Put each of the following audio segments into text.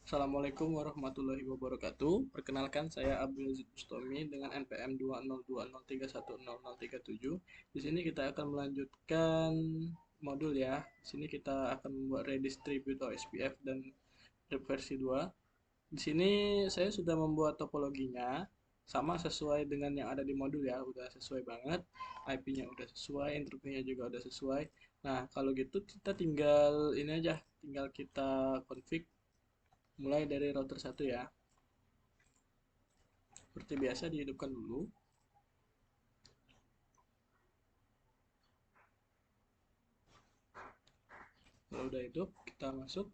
Assalamualaikum warahmatullahi wabarakatuh. Perkenalkan, saya Abdul Aziz Bustami dengan NPM 20203100037. Di sini kita akan melanjutkan modul ya. Di sini kita akan membuat redistribute OSPF dan RIP versi 2. Di sini saya sudah membuat topologinya sama sesuai dengan yang ada di modul ya, udah sesuai banget. IP-nya udah sesuai, interface-nya juga udah sesuai. Nah, kalau gitu kita tinggal ini aja, tinggal kita config mulai dari router 1 ya. Seperti biasa dihidupkan dulu. Kalau udah hidup, kita masuk.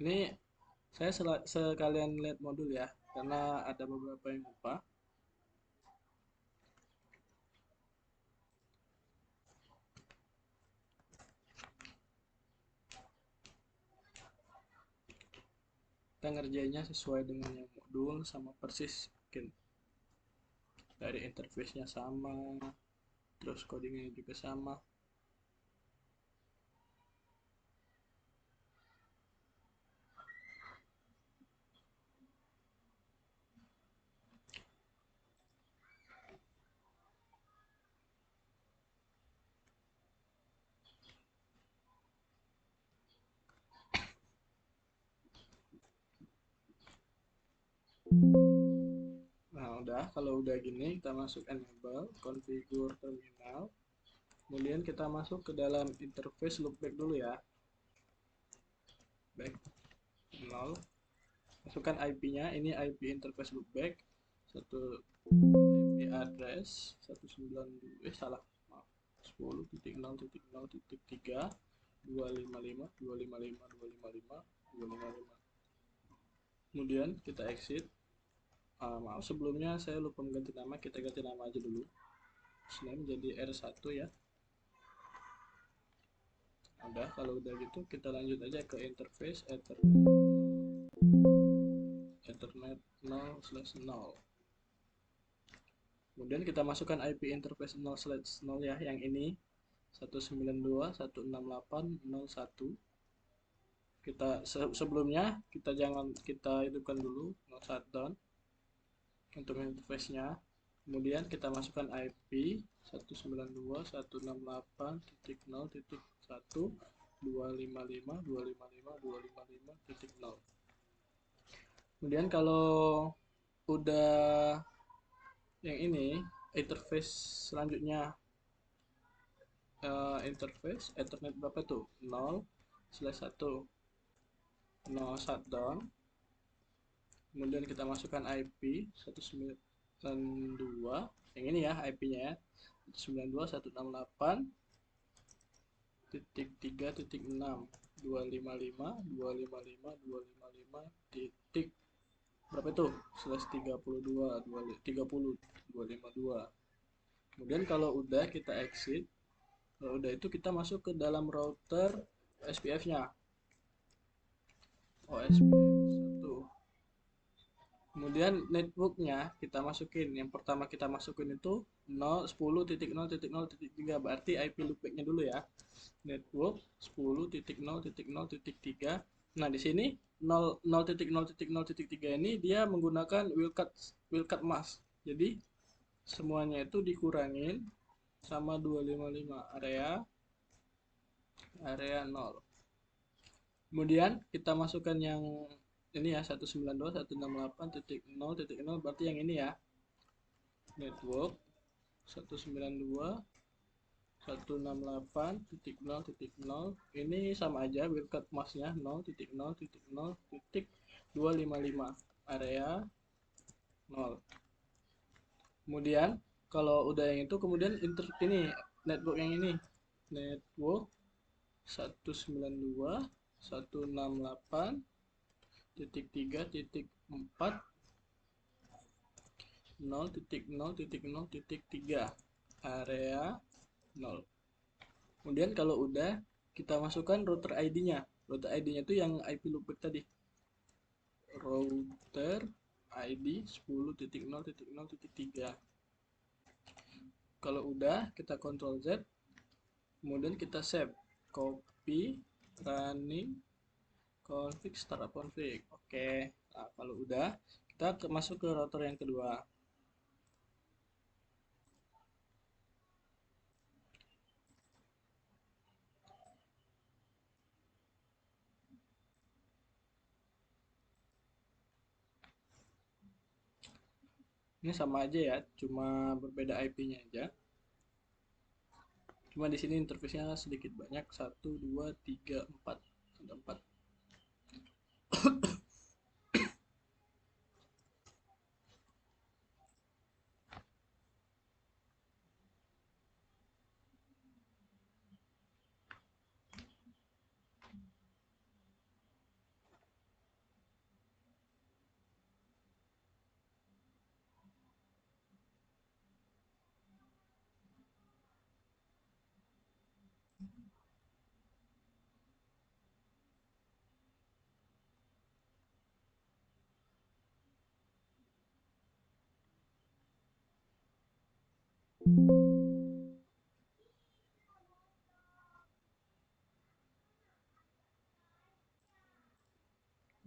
Ini saya sekalian lihat modul ya, karena ada beberapa yang lupa. Kita ngerjainnya sesuai dengan yang modul sama persis mungkin. Dari interface-nya sama, terus codingnya juga sama. Nah, udah, kalau udah gini, kita masuk enable, configure terminal. Kemudian kita masuk ke dalam interface loopback dulu ya. Back 0. Masukkan IP-nya, ini IP interface loopback. Satu IP address 192, salah, maaf, 10.0.0.3 255 255 255 255. Kemudian kita exit. Maaf, sebelumnya saya lupa mengganti nama, kita ganti nama aja dulu. Name jadi R1 ya. Udah, kalau udah gitu kita lanjut aja ke interface Ethernet 0/0. Kemudian kita masukkan IP interface 0/0 ya, yang ini 192.168.01. Kita sebelumnya kita jangan kita hidupkan dulu, no shutdown untuk interface-nya. Kemudian kita masukkan IP 192.168.0.1.255.255.255.0. Kemudian kalau udah yang ini interface selanjutnya, interface Ethernet berapa tuh, 0/1, 0 shutdown. Kemudian kita masukkan IP 192, yang ini ya IP-nya ya, 192.168.3.6 255 titik berapa itu, slash 32 30 252. Kemudian kalau udah kita exit. Kalau udah itu kita masuk ke dalam router SPF-nya, OSPF1. Kemudian networknya kita masukin. Yang pertama kita masukin itu 10.0.0.3, berarti IP loopback-nya dulu ya. Network 10.0.0.3. Nah, di sini 0.0.0.3 ini dia menggunakan wildcard mask. Jadi semuanya itu dikurangin sama 255 area 0. Kemudian kita masukkan yang ini ya, 192.168.0.0, berarti yang ini ya. Network 192.168.0.0, ini sama aja, wildcard masknya 0.0.0.255 area 0. Kemudian kalau udah yang itu, kemudian ini network yang ini, network 192.168.3.4 0.0.0.3 area 0. Kemudian kalau udah, kita masukkan router ID-nya. Router ID-nya itu yang IP loopback tadi. Router ID 10.0.0.3. Kalau udah, kita Ctrl Z. Kemudian kita save, copy, running, config startup config. Oke, nah kalau udah kita masuk ke router yang kedua. Ini sama aja ya, cuma berbeda IP-nya aja. Cuma di sini interface-nya sedikit banyak, 1 2 3 4, ada 4.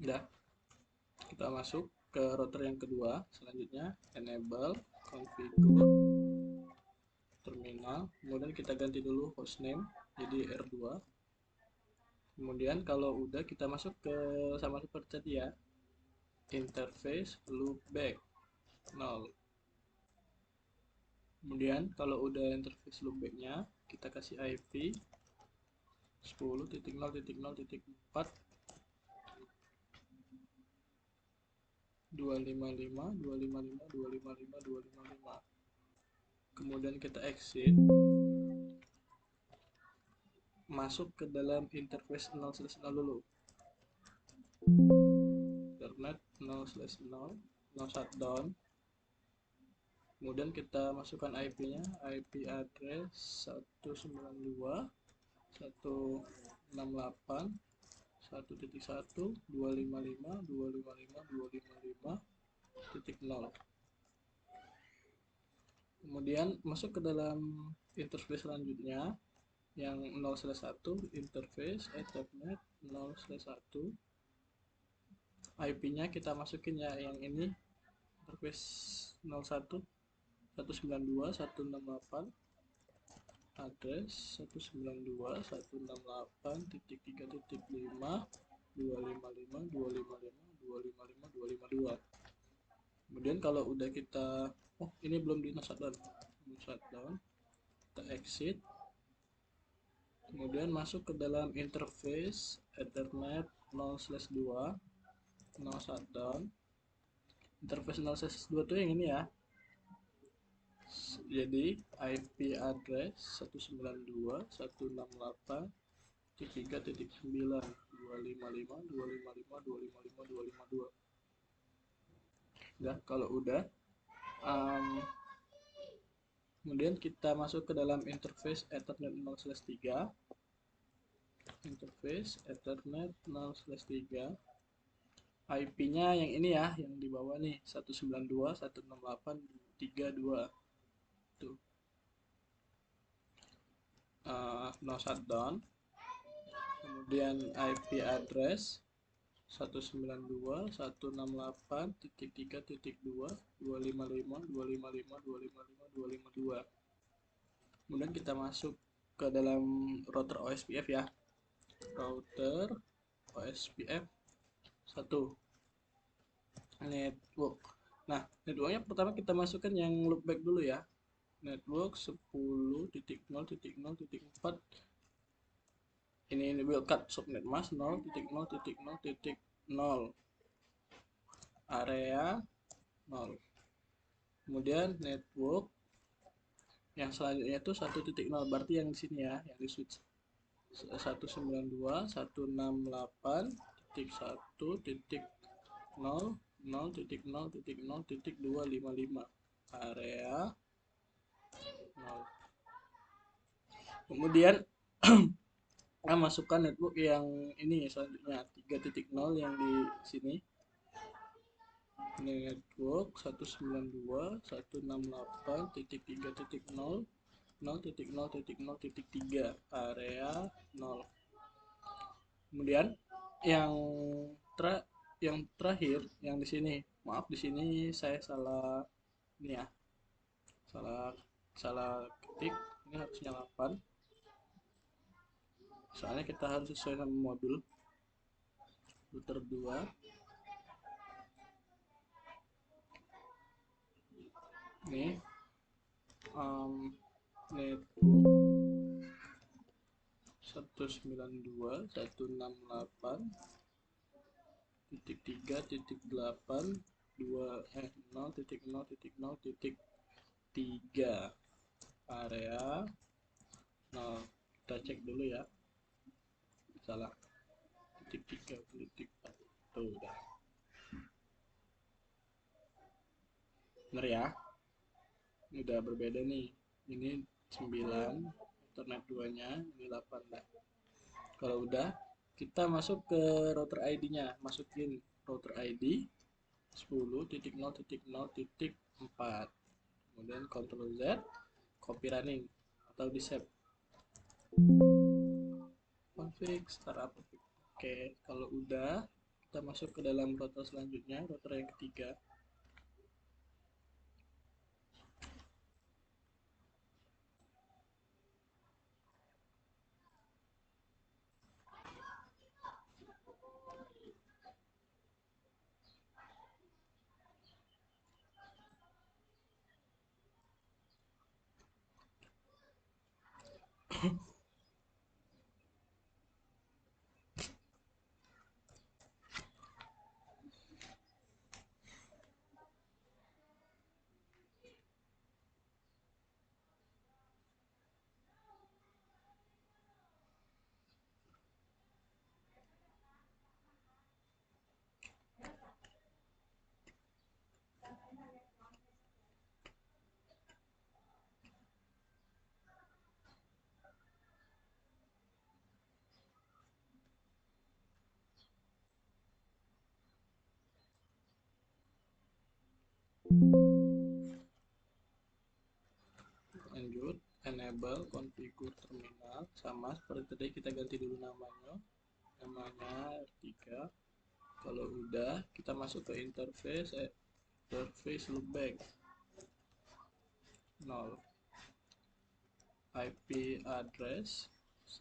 Udah, kita masuk ke router yang kedua. Selanjutnya enable configure terminal, kemudian kita ganti dulu hostname jadi R2. Kemudian kalau udah kita masuk ke sama seperti tadi ya, interface loopback 0. Kemudian kalau udah interface loopbacknya kita kasih IP 10.0.0.4 255.255.255.255. Kemudian kita exit, masuk ke dalam interface 0/0 dulu, internet 0/0 0 shutdown. Kemudian kita masukkan IP-nya, IP address 192.168.1.1.255.255.255.0. Kemudian masuk ke dalam interface selanjutnya yang 0/1, interface ethernet 0/1. IP-nya kita masukin ya yang ini, interface 01 192.168, address 192.168.3.5.255.255.255.255.252. Kemudian kalau udah kita, oh ini belum di shutdown, kita exit, kemudian masuk ke dalam interface ethernet 0/2 0 shutdown. Interface 0/2 tuh yang ini ya, jadi IP address 192.168.3.9.255.255.255.252. Udah, kalau udah kemudian kita masuk ke dalam interface ethernet 0/3, interface ethernet 0/3. IP-nya yang ini ya, yang di bawah nih 192.168.32 tuh. No shutdown. Kemudian IP address 192.168.3.2.255.255.255.252. Kemudian kita masuk ke dalam router OSPF ya, router OSPF 1 network. Nah, networknya pertama kita masukkan yang loopback dulu ya, network 10.0.0.4. ini wildcard subnet mask 0.0.0.0, area 0. Kemudian network yang selanjutnya itu 1.0, berarti yang di sini ya, yang di switch 192.168.0.0.0.0.255, area 0. Kemudian kita masukkan network yang ini selanjutnya 3.0 yang di sini, network 192.168.3.0.0.0.3, area 0. Kemudian yang tra yang terakhir yang di sini, maaf di sini saya salah ini ya, salah salah ketik, ini harusnya 8 soalnya kita harus sesuai sama modul router 2 nih, network 192.168.0.0.0.3 area 0. Kita cek dulu ya, salah, titik 3 titik 4 tuh udah bener ya, ini udah berbeda nih, ini 9 internet 2 nya, ini 8 dah. Kalau udah, kita masuk ke router ID nya, masukin router ID 10.0.0.4, kemudian Ctrl Z, copy running atau di save, config startup. Oke, kalau udah, kita masuk ke dalam router selanjutnya, router yang ketiga. Lanjut, enable configure terminal, sama seperti tadi kita ganti dulu namanya R3. Kalau udah, kita masuk ke interface loopback 0, IP address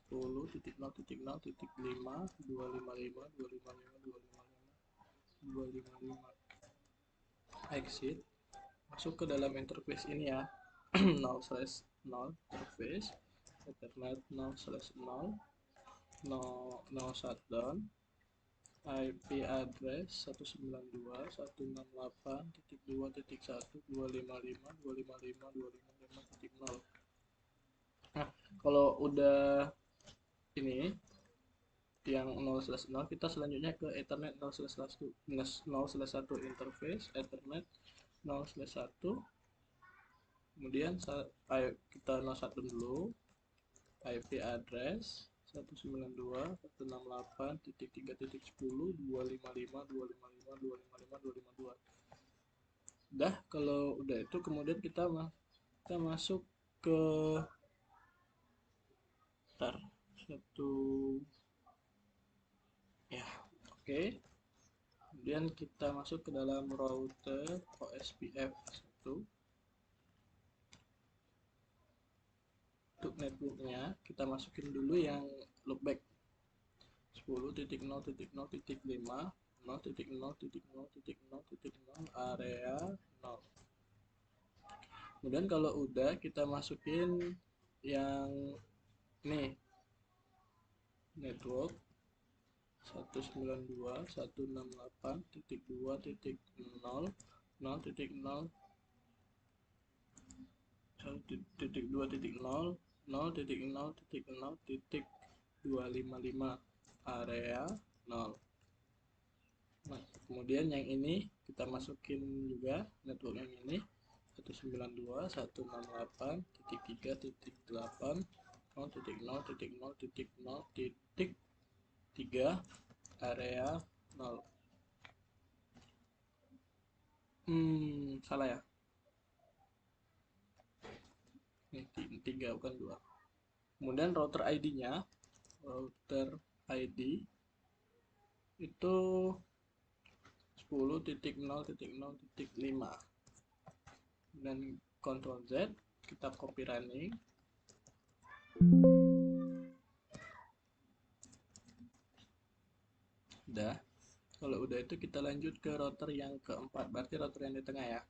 10.0.0.5.255.255.255 exit, masuk ke dalam interface ini ya. 0/0 interface ethernet 0/0 no shutdown, IP address 192.168.2.1.255.255.255.0. Nah, kalau udah ini yang 0/0, kita selanjutnya ke Ethernet 0/1 interface Ethernet 0/1. Kemudian ayo kita 01 dulu, IP address 192.168.3.10.255.255.255.255.252. Udah, kalau udah itu kemudian kita masuk ke satu ya, oke. Kemudian kita masuk ke dalam router OSPF 1. Untuk networknya kita masukin dulu yang loopback 10.0.0.5 0.0.0.0 area 0. Kemudian kalau udah, kita masukin yang nih, network 192.168.2.0.0.0.0.0.0.255 area 0. Nah, kemudian yang ini kita masukin juga network yang ini 192.168.3 area 0. Salah ya, ini 3 bukan 2. Kemudian router ID nya, router ID itu 10.0.0.5 dan Ctrl Z, kita copy running. Udah. Kalau udah itu kita lanjut ke router yang keempat, berarti router yang di tengah ya.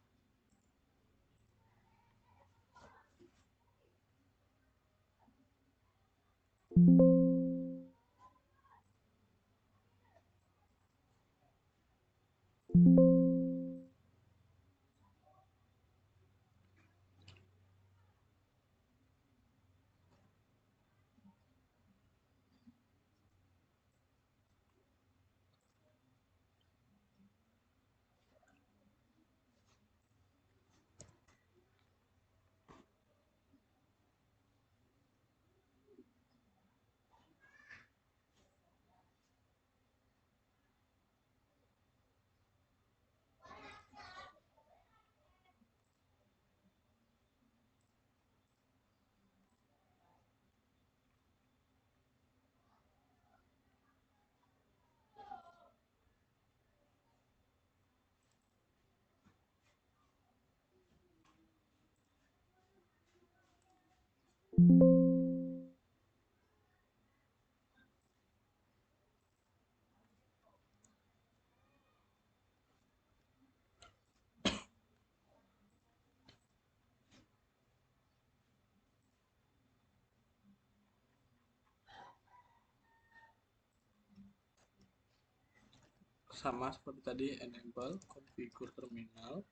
Sama seperti tadi, enable configure terminal.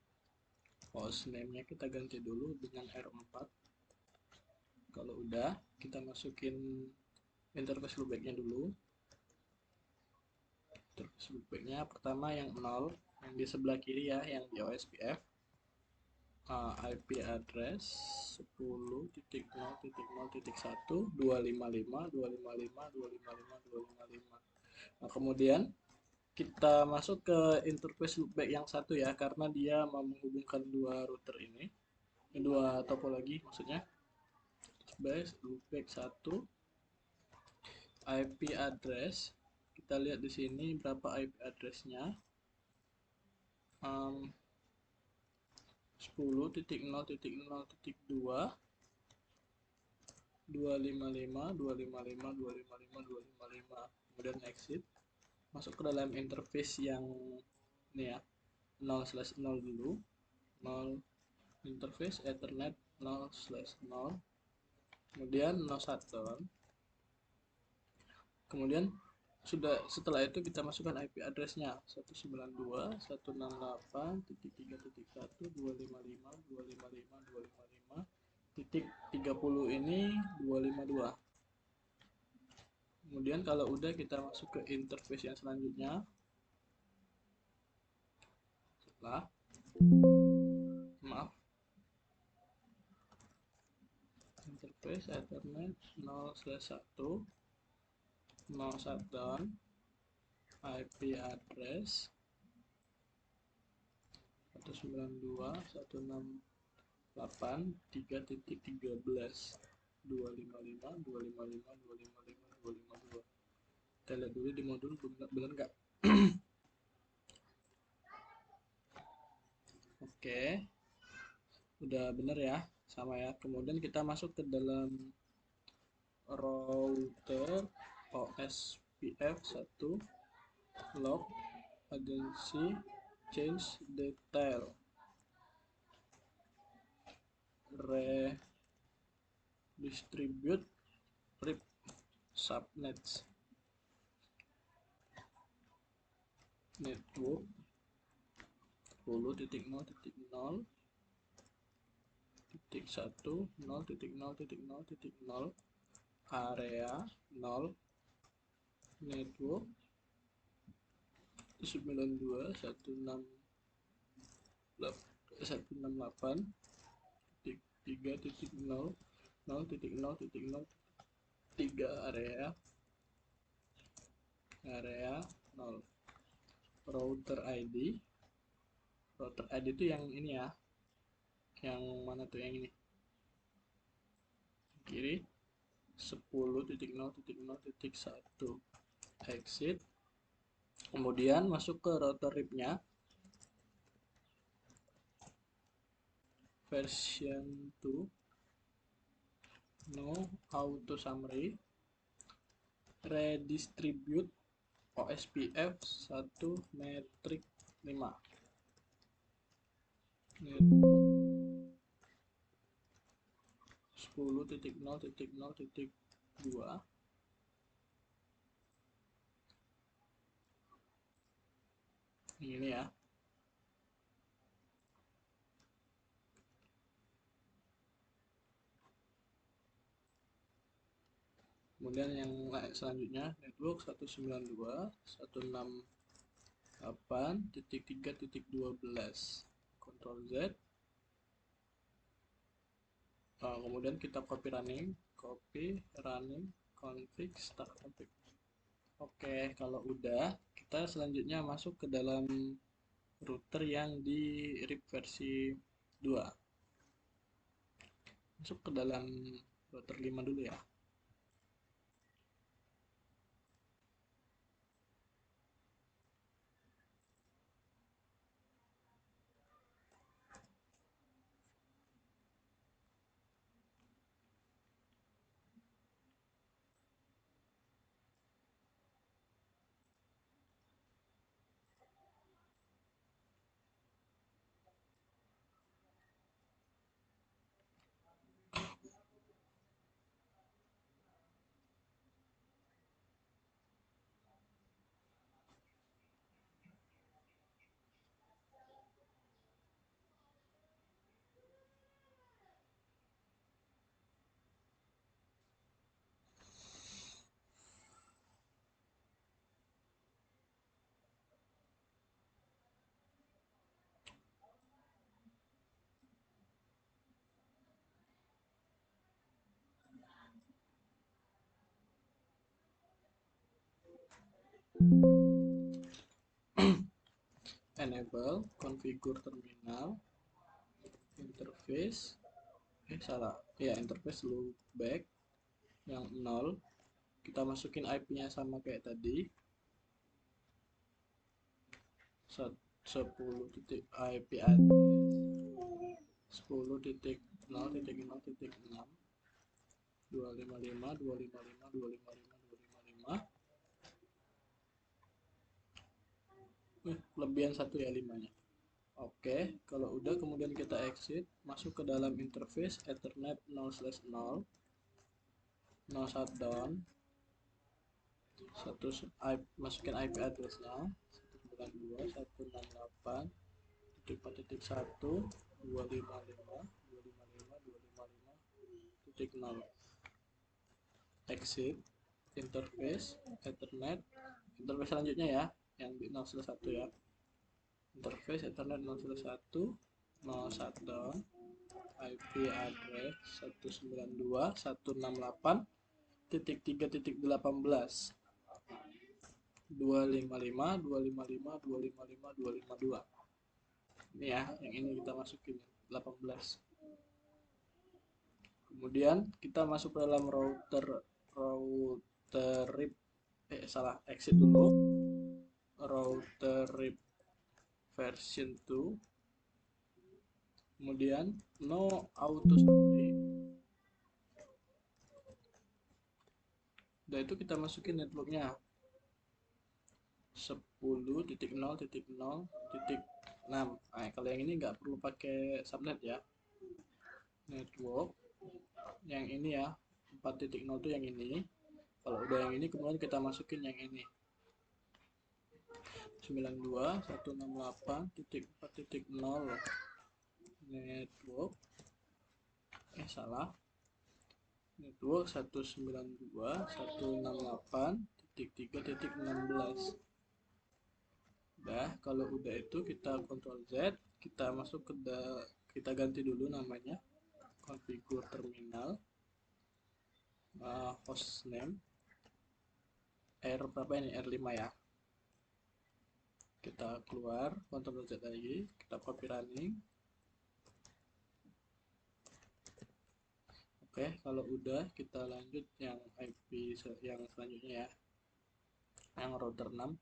Host name-nya kita ganti dulu dengan R4. Kalau udah, kita masukin interface loopback-nya dulu. Interface loopback-nya pertama yang 0, yang di sebelah kiri ya, yang di OSPF. IP address 10.0.0.1.255.255.255.255. Nah, kemudian kita masuk ke interface loopback yang satu ya, karena dia menghubungkan dua router ini, dua topologi maksudnya. Base loopback 1 IP address, kita lihat di sini berapa IP addressnya. 10.0.0.2 255 kemudian exit, masuk ke dalam interface yang ini ya, 0/0 dulu, 0 interface ethernet 0/0, kemudian 0 shutdown. Kemudian setelah itu kita masukkan IP addressnya 192.168.255.255.255.30 ini 252. Kemudian kalau udah kita masuk ke interface yang selanjutnya. Interface ethernet 0/1, 0 shutdown, IP address 192.168.3.13 255.255.255.252. Kita lihat dulu di modul benar nggak. Oke, udah bener ya, sama ya. Kemudian kita masuk ke dalam router OSPF 1 log agency change detail redistribute RIP subnets network 10.0.0.1.0.0.0 area 0 network 92.168.3.0.0.0.3 area 0. router ID itu yang ini ya, yang mana tuh, yang ini kiri 10.0.0.1 exit Kemudian masuk ke router RIP-nya, version 2, no auto summary, redistribute OSPF 1 metrik 5. 10.0.0.2. Ini ya. Kemudian yang selanjutnya network 192.168.3.12. Ctrl Z. Kemudian kita copy running config start config. Oke, kalau udah, kita selanjutnya masuk ke dalam router yang di RIP versi 2. Masuk ke dalam router 5 dulu ya. Enable configure terminal interface salah ya, interface loopback yang 0. Kita masukin IP-nya sama kayak tadi, 10 titik IP address 10.0.0.6 255 255 255 255. Lebihan 1 ya 5-nya. Oke, kalau udah kemudian kita exit, masuk ke dalam interface Ethernet 0/0, 0 shutdown, masukin IP addressnya 192.168.255.255.255.0. Exit interface Ethernet, interface selanjutnya ya, yang di 0/1 ya. Interface Ethernet 0/1, 0 shutdown, IP address 192.168.3.18 255 255 255 252. Ini ya, yang ini kita masukin 18. Kemudian kita masuk ke dalam router RIP exit dulu. Router RIP version 2. Kemudian no auto summary. Udah itu kita masukin networknya 10.0.0.6. Kalau yang ini nggak perlu pakai subnet ya. Network yang ini ya, 4.0 itu yang ini. Kalau udah yang ini kemudian kita masukin yang ini 92.168.4.0 network network 192.168.3.16. Udah, kalau udah itu kita Ctrl Z, kita masuk ke kita ganti dulu namanya, configure terminal, hostname R berapa ini, R5 ya. Kita keluar, Ctrl Z lagi, kita copy running. Oke, kalau udah kita lanjut yang IP yang selanjutnya ya, yang router 6.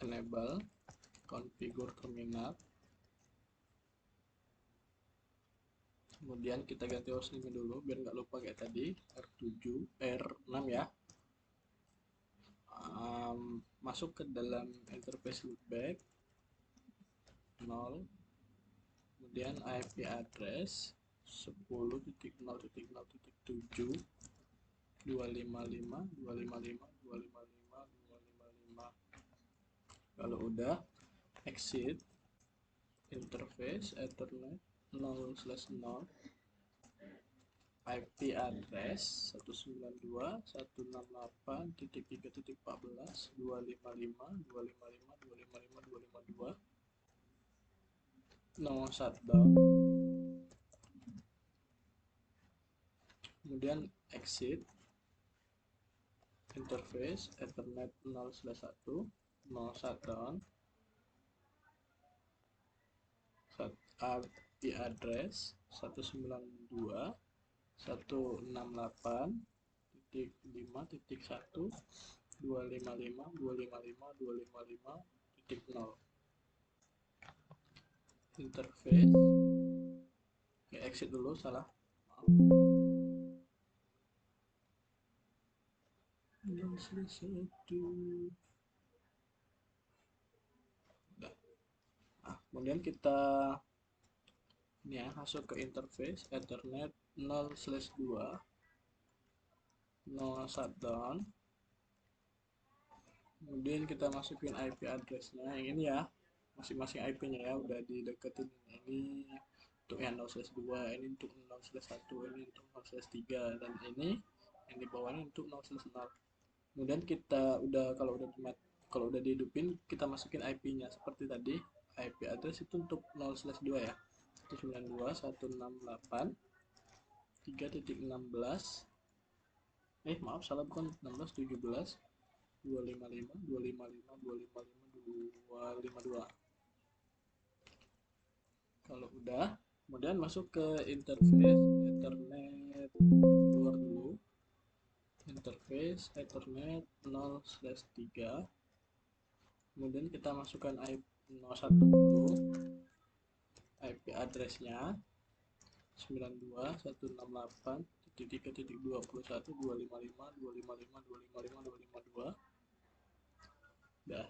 Enable, configure terminal. Kemudian kita ganti hostname dulu biar nggak lupa kayak tadi, R6 ya. Masuk ke dalam interface loopback 0, kemudian IP address 10.0.0.7 255.255.255.255. Kalau udah, exit interface ethernet 0/0, IP address 192.168.3.14.255.255.255.255.252. No shutdown. Kemudian exit interface ethernet 0/1, no shutdown. IP address 192.168.5.1.255.255.255.0. Interface. Oke, exit dulu, salah. Maaf. Nah, kemudian kita ini ya, masuk ke interface ethernet 0/2, no shutdown. Kemudian kita masukin IP addressnya yang ini ya, masing-masing IP-nya ya udah dideketin. Ini untuk yang 0/2, ini untuk 0/1, ini untuk 0/3, dan ini yang di bawahnya untuk 0/0. Kemudian kita kalau udah dihidupin, kita masukin IP-nya seperti tadi. IP address itu untuk 0/2 ya, 192.168.3.16. Maaf, salah, bukan 16, 17, 255, 255, 255, 252. Kalau udah, kemudian masuk ke interface ethernet luar dulu, interface ethernet 0/3. Kemudian kita masukkan IP 01 dulu, IP addressnya 92.168.3.21.255.255.255.252. Udah.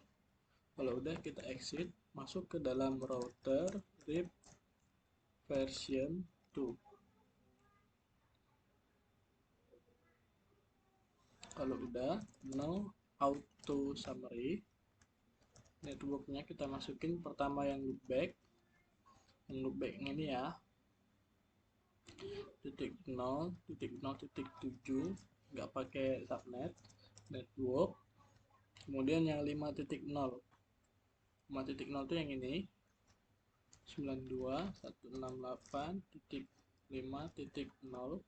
Kalau udah, kita exit, masuk ke dalam router RIP version 2. Kalau udah, no auto summary. Networknya kita masukin pertama yang loopback. Yang loopback ini ya, 0.0.7, nggak pakai subnet network. Kemudian yang 5.0, 5.0 itu yang ini, 92.168.5.0.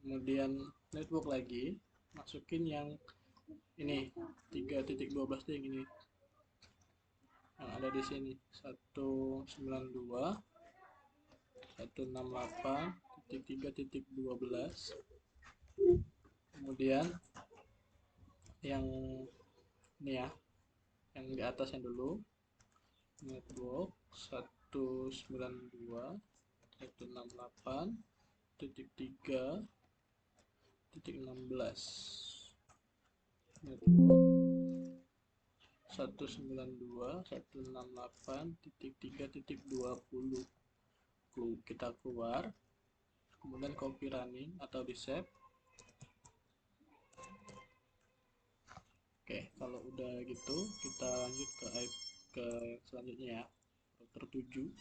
Kemudian network lagi, masukin yang ini 3.12 itu yang ini, yang ada di sini, 192.168.3.12. Kemudian yang ini ya, yang di atasnya dulu, network 192.168.3.16. network 192.168.3.20. Kita keluar, kemudian copy running atau di save. Oke, kalau udah gitu, kita lanjut ke selanjutnya ya, router 7.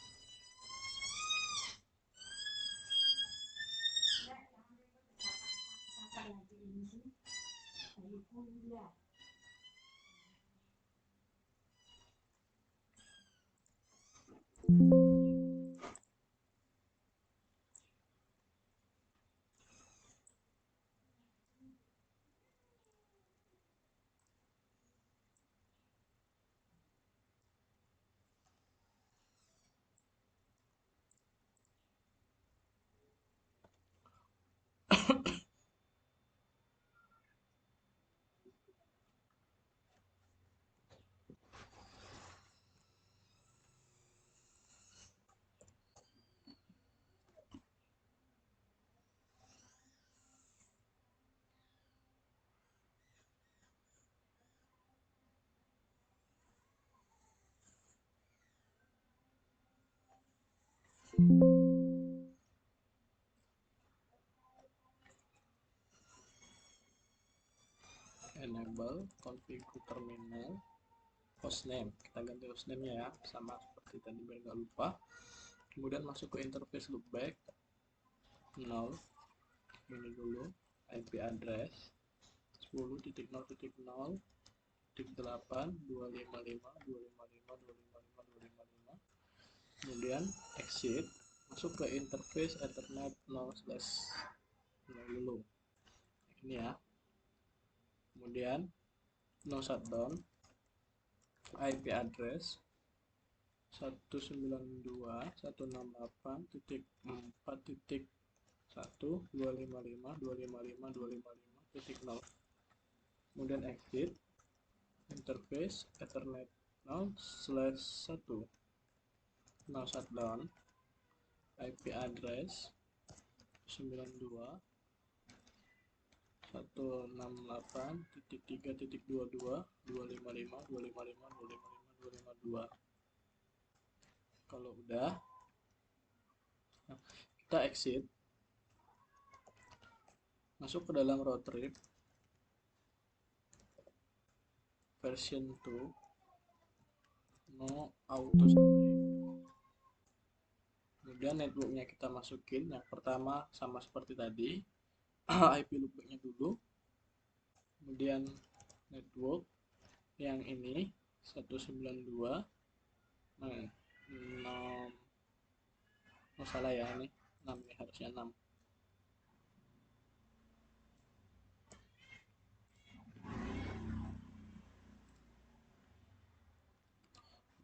Enable configure terminal hostname, kita ganti hostname nya ya, sama seperti tadi biar nggak lupa. Kemudian masuk ke interface loopback 0, ini dulu IP address 10.0.0.8.255.255.255.255. Kemudian exit, masuk ke interface Ethernet 0/0 dulu, ini ya. Kemudian no shutdown, IP address 192.168.4.1.255.255.255.0. Kemudian exit, interface Ethernet 0/1, no shutdown, IP address 92.168.3.22.255.255.255.255.252. Kalau udah, kita exit, masuk ke dalam road trip version 2, no auto summary. Kemudian networknya kita masukin, yang pertama sama seperti tadi, IP loopbacknya dulu. Kemudian network yang ini 192, salah ya, ini 6, ini harusnya 6.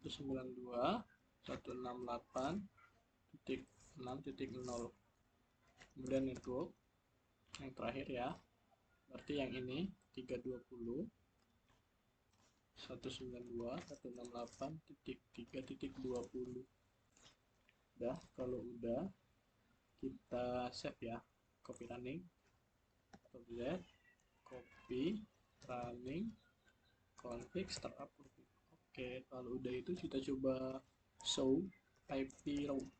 Itu 92.168.6.0. Kemudian network yang terakhir ya, berarti yang ini 320 192.168.3.20. Udah, kalau udah kita save ya, copy running, copy running config startup. Oke, kalau udah itu kita coba show IP route.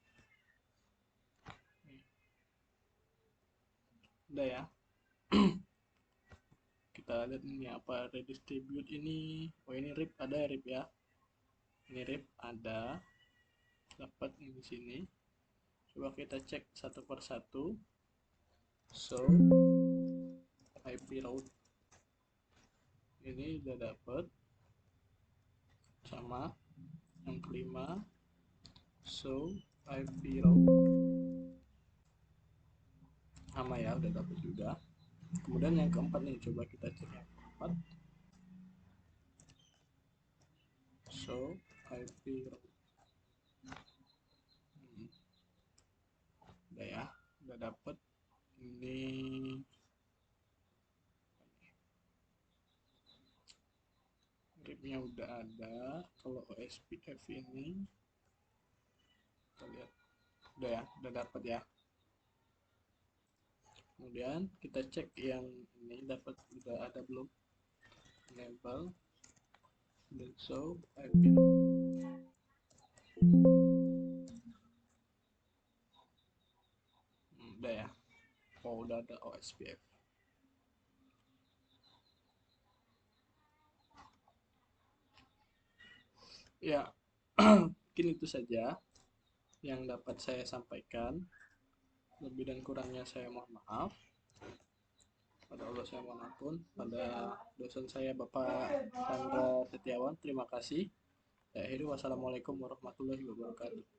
Udah ya. Kita lihat ini apa, redistribute ini. Oh, ini RIP ada ya, RIP ya. Ini RIP ada, dapat di sini. Coba kita cek satu persatu. So IP route ini udah dapat, sama yang kelima. So IP route sama ya, udah dapat juga. Kemudian yang keempat nih, coba kita cek yang keempat. So IP route udah ya, udah dapat. Ini RIP-nya udah ada. Kalau OSPF ini kita lihat udah ya, udah dapat ya. Kemudian kita cek yang ini dapat, udah ada belum. Enable dan show IP. Udah ya. Oh, udah ada OSPF. Ya, Mungkin itu saja yang dapat saya sampaikan. Lebih dan kurangnya saya mohon maaf. Pada Allah saya mohon ampun. Pada dosen saya Bapak Chandra Setiawan, terima kasih. Saya akhiri, wassalamualaikum warahmatullahi wabarakatuh.